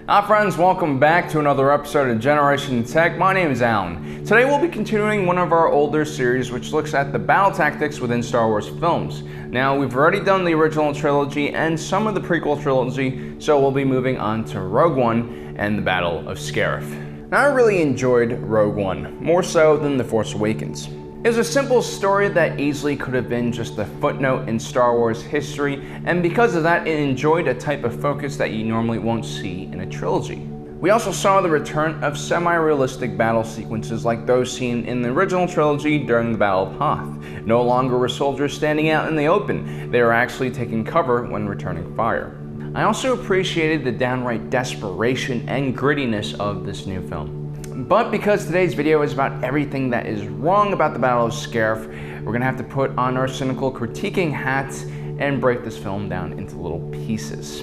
Hi friends, welcome back to another episode of Generation Tech. My name is Alan. Today we'll be continuing one of our older series which looks at the battle tactics within Star Wars films. Now we've already done the original trilogy and some of the prequel trilogy, so we'll be moving on to Rogue One and the Battle of Scarif. Now I really enjoyed Rogue One, more so than The Force Awakens. It was a simple story that easily could have been just a footnote in Star Wars history, and because of that, it enjoyed a type of focus that you normally won't see in a trilogy. We also saw the return of semi-realistic battle sequences like those seen in the original trilogy during the Battle of Hoth. No longer were soldiers standing out in the open, they were actually taking cover when returning fire. I also appreciated the downright desperation and grittiness of this new film. But because today's video is about everything that is wrong about the Battle of Scarif, we're gonna have to put on our cynical critiquing hats and break this film down into little pieces.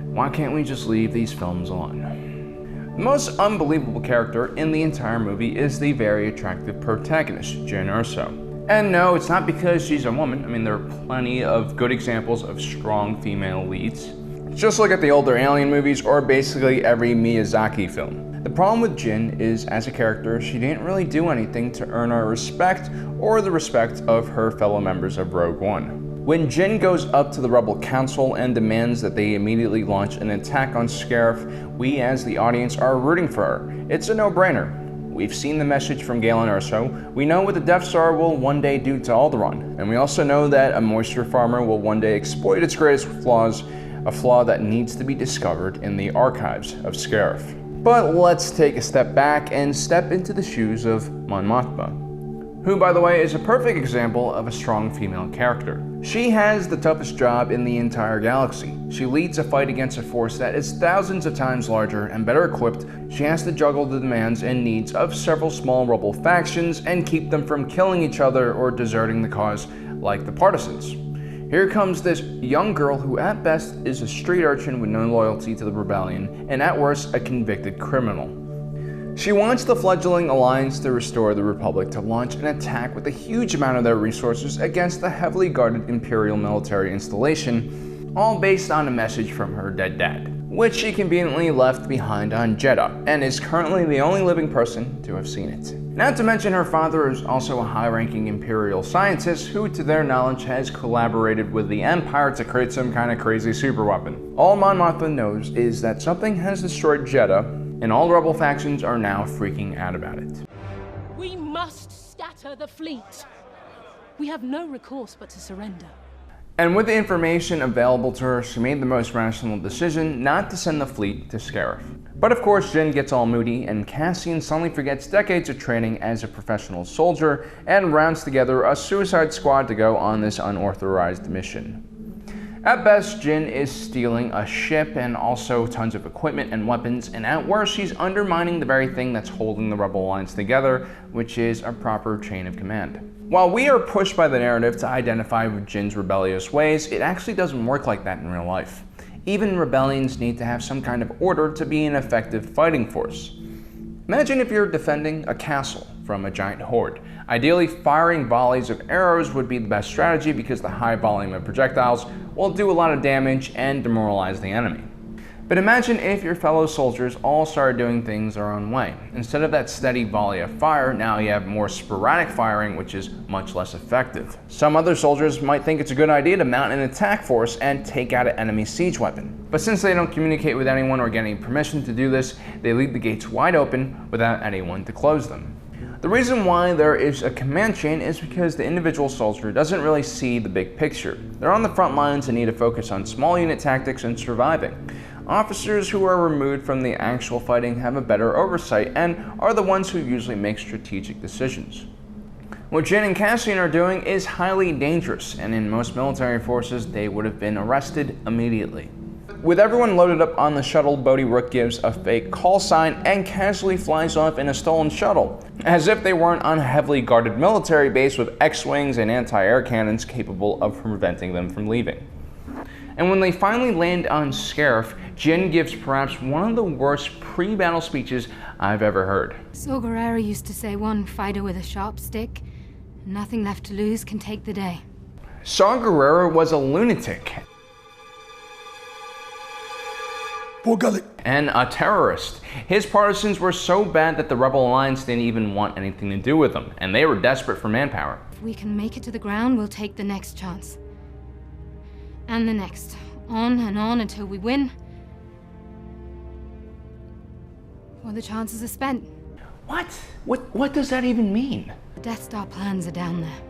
Why can't we just leave these films alone? The most unbelievable character in the entire movie is the very attractive protagonist, Jyn Erso. And no, it's not because she's a woman. I mean, there are plenty of good examples of strong female leads. Just look at the older Alien movies or basically every Miyazaki film. The problem with Jyn is, as a character, she didn't really do anything to earn our respect or the respect of her fellow members of Rogue One. When Jyn goes up to the Rebel Council and demands that they immediately launch an attack on Scarif, we as the audience are rooting for her. It's a no-brainer. We've seen the message from Galen Erso. We know what the Death Star will one day do to Alderaan, and we also know that a moisture farmer will one day exploit its greatest flaws, a flaw that needs to be discovered in the archives of Scarif. But let's take a step back and step into the shoes of Mon Mothma, who, by the way, is a perfect example of a strong female character. She has the toughest job in the entire galaxy. She leads a fight against a force that is thousands of times larger and better equipped. She has to juggle the demands and needs of several small rebel factions and keep them from killing each other or deserting the cause like the Partisans. Here comes this young girl who at best is a street urchin with no loyalty to the rebellion, and at worst a convicted criminal. She wants the fledgling alliance to restore the Republic to launch an attack with a huge amount of their resources against the heavily guarded Imperial military installation, all based on a message from her dead dad, which she conveniently left behind on Jedha, and is currently the only living person to have seen it. Not to mention her father is also a high-ranking Imperial scientist who, to their knowledge, has collaborated with the Empire to create some kind of crazy superweapon. All Mon Mothma knows is that something has destroyed Jedha, and all rebel factions are now freaking out about it. We must scatter the fleet. We have no recourse but to surrender. And with the information available to her, she made the most rational decision not to send the fleet to Scarif. But of course, Jyn gets all moody, and Cassian suddenly forgets decades of training as a professional soldier and rounds together a suicide squad to go on this unauthorized mission. At best, Jyn is stealing a ship and also tons of equipment and weapons, and at worst, she's undermining the very thing that's holding the Rebel Alliance together, which is a proper chain of command. While we are pushed by the narrative to identify with Jyn's rebellious ways, it actually doesn't work like that in real life. Even rebellions need to have some kind of order to be an effective fighting force. Imagine if you're defending a castle from a giant horde. Ideally, firing volleys of arrows would be the best strategy because the high volume of projectiles will do a lot of damage and demoralize the enemy. But imagine if your fellow soldiers all started doing things their own way. Instead of that steady volley of fire, now you have more sporadic firing, which is much less effective. Some other soldiers might think it's a good idea to mount an attack force and take out an enemy siege weapon. But since they don't communicate with anyone or get any permission to do this, they leave the gates wide open without anyone to close them. The reason why there is a command chain is because the individual soldier doesn't really see the big picture. They're on the front lines and need to focus on small unit tactics and surviving. Officers who are removed from the actual fighting have a better oversight and are the ones who usually make strategic decisions. What Jyn and Cassian are doing is highly dangerous, and in most military forces they would have been arrested immediately. With everyone loaded up on the shuttle, Bodhi Rook gives a fake call sign and casually flies off in a stolen shuttle, as if they weren't on a heavily guarded military base with X-wings and anti-air cannons capable of preventing them from leaving. And when they finally land on Scarif, Jyn gives perhaps one of the worst pre-battle speeches I've ever heard. Saw Gerrera used to say one fighter with a sharp stick, nothing left to lose, can take the day. Saw Gerrera was a lunatic. and a terrorist. His partisans were so bad that the Rebel Alliance didn't even want anything to do with them, and they were desperate for manpower. If we can make it to the ground, we'll take the next chance. And the next. On and on until we win. Or the chances are spent. What? What does that even mean? The Death Star plans are down there.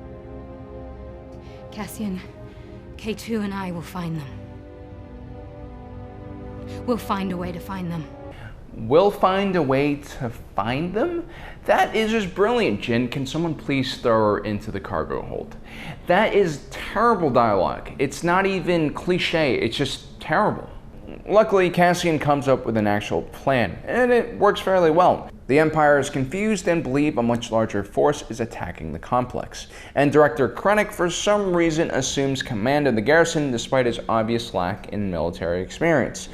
Cassian, K2 and I will find them. We'll find a way to find them. We'll find a way to find them? That is just brilliant, Jin. Can someone please throw her into the cargo hold? That is terrible dialogue. It's not even cliche, it's just terrible. Luckily, Cassian comes up with an actual plan, and it works fairly well. The Empire is confused and believe a much larger force is attacking the complex, and Director Krennic for some reason assumes command of the garrison despite his obvious lack in military experience.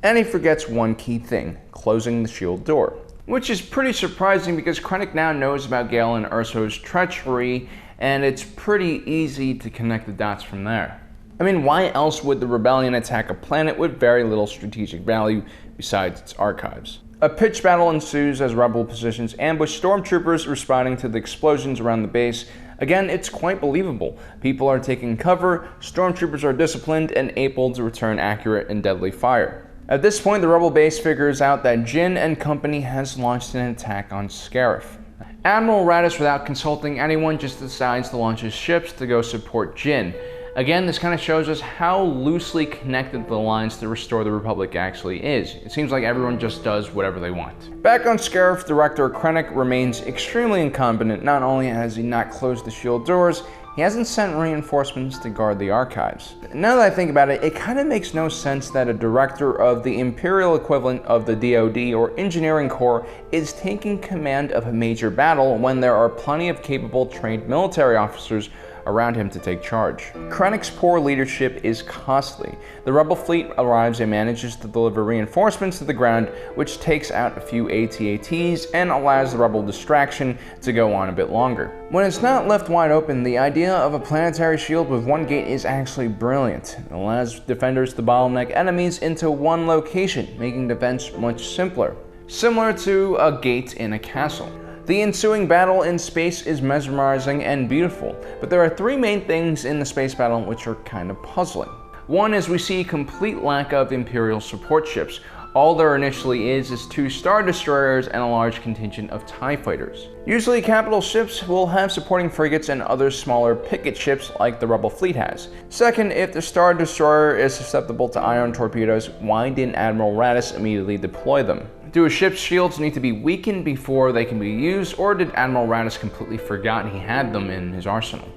And he forgets one key thing, closing the shield door. Which is pretty surprising because Krennic now knows about Gale and Erso's treachery, and it's pretty easy to connect the dots from there. I mean, why else would the rebellion attack a planet with very little strategic value besides its archives? A pitched battle ensues as rebel positions ambush stormtroopers responding to the explosions around the base. Again, it's quite believable. People are taking cover, stormtroopers are disciplined and able to return accurate and deadly fire. At this point, the rebel base figures out that Jin and company has launched an attack on Scarif. Admiral Raddus, without consulting anyone, just decides to launch his ships to go support Jin. Again, this kind of shows us how loosely connected the Alliance to restore the Republic actually is. It seems like everyone just does whatever they want. Back on Scarif, Director Krennic remains extremely incompetent. Not only has he not closed the shield doors, he hasn't sent reinforcements to guard the archives. Now that I think about it, it kind of makes no sense that a director of the Imperial equivalent of the DoD or Engineering Corps is taking command of a major battle when there are plenty of capable trained military officers around him to take charge. Krennic's poor leadership is costly. The rebel fleet arrives and manages to deliver reinforcements to the ground, which takes out a few AT-ATs and allows the rebel distraction to go on a bit longer. When it's not left wide open, the idea of a planetary shield with one gate is actually brilliant. It allows defenders to bottleneck enemies into one location, making defense much simpler. Similar to a gate in a castle. The ensuing battle in space is mesmerizing and beautiful, but there are three main things in the space battle which are kind of puzzling. One is we see a complete lack of Imperial support ships. All there initially is 2 Star Destroyers and a large contingent of TIE fighters. Usually capital ships will have supporting frigates and other smaller picket ships like the Rebel fleet has. Second, if the Star Destroyer is susceptible to ion torpedoes, why didn't Admiral Raddus immediately deploy them? Do a ship's shields need to be weakened before they can be used, or did Admiral Raddus completely forget he had them in his arsenal?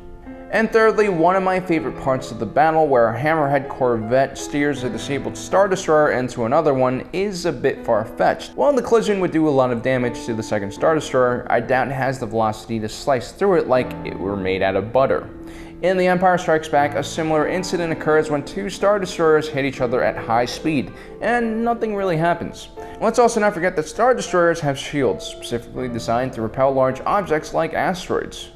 And thirdly, one of my favorite parts of the battle where a Hammerhead Corvette steers a disabled Star Destroyer into another one is a bit far-fetched. While the collision would do a lot of damage to the second Star Destroyer, I doubt it has the velocity to slice through it like it were made out of butter. In The Empire Strikes Back, a similar incident occurs when 2 Star Destroyers hit each other at high speed, and nothing really happens. Let's also not forget that Star Destroyers have shields, specifically designed to repel large objects like asteroids,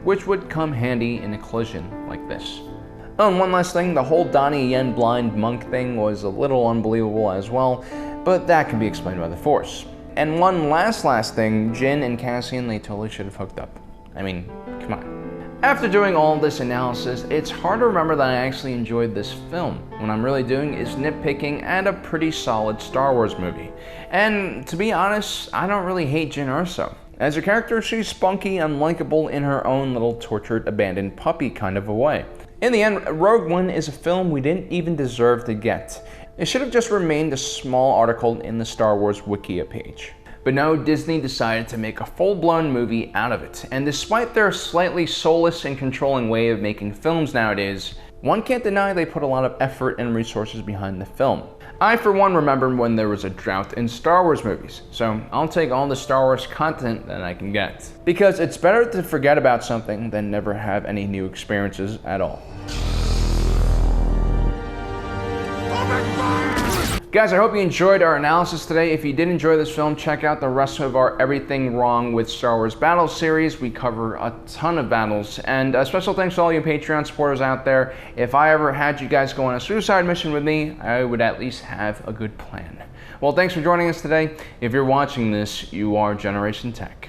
which would come handy in a collision like this. Oh, and one last thing, the whole Donnie Yen blind monk thing was a little unbelievable as well, but that can be explained by the Force. And one last thing, Jin and Cassian, they totally should have hooked up. I mean, come on. After doing all this analysis, it's hard to remember that I actually enjoyed this film. What I'm really doing is nitpicking at a pretty solid Star Wars movie. And to be honest, I don't really hate Jyn Erso. As a character, she's spunky and likable in her own little tortured, abandoned puppy kind of a way. In the end, Rogue One is a film we didn't even deserve to get. It should have just remained a small article in the Star Wars Wikia page. But no, Disney decided to make a full-blown movie out of it, and despite their slightly soulless and controlling way of making films nowadays, one can't deny they put a lot of effort and resources behind the film. I, for one, remember when there was a drought in Star Wars movies, so I'll take all the Star Wars content that I can get. Because it's better to forget about something than never have any new experiences at all. Guys, I hope you enjoyed our analysis today. If you did enjoy this film, check out the rest of our Everything Wrong with Star Wars Battles series. We cover a ton of battles. And a special thanks to all you Patreon supporters out there. If I ever had you guys go on a suicide mission with me, I would at least have a good plan. Well, thanks for joining us today. If you're watching this, you are Generation Tech.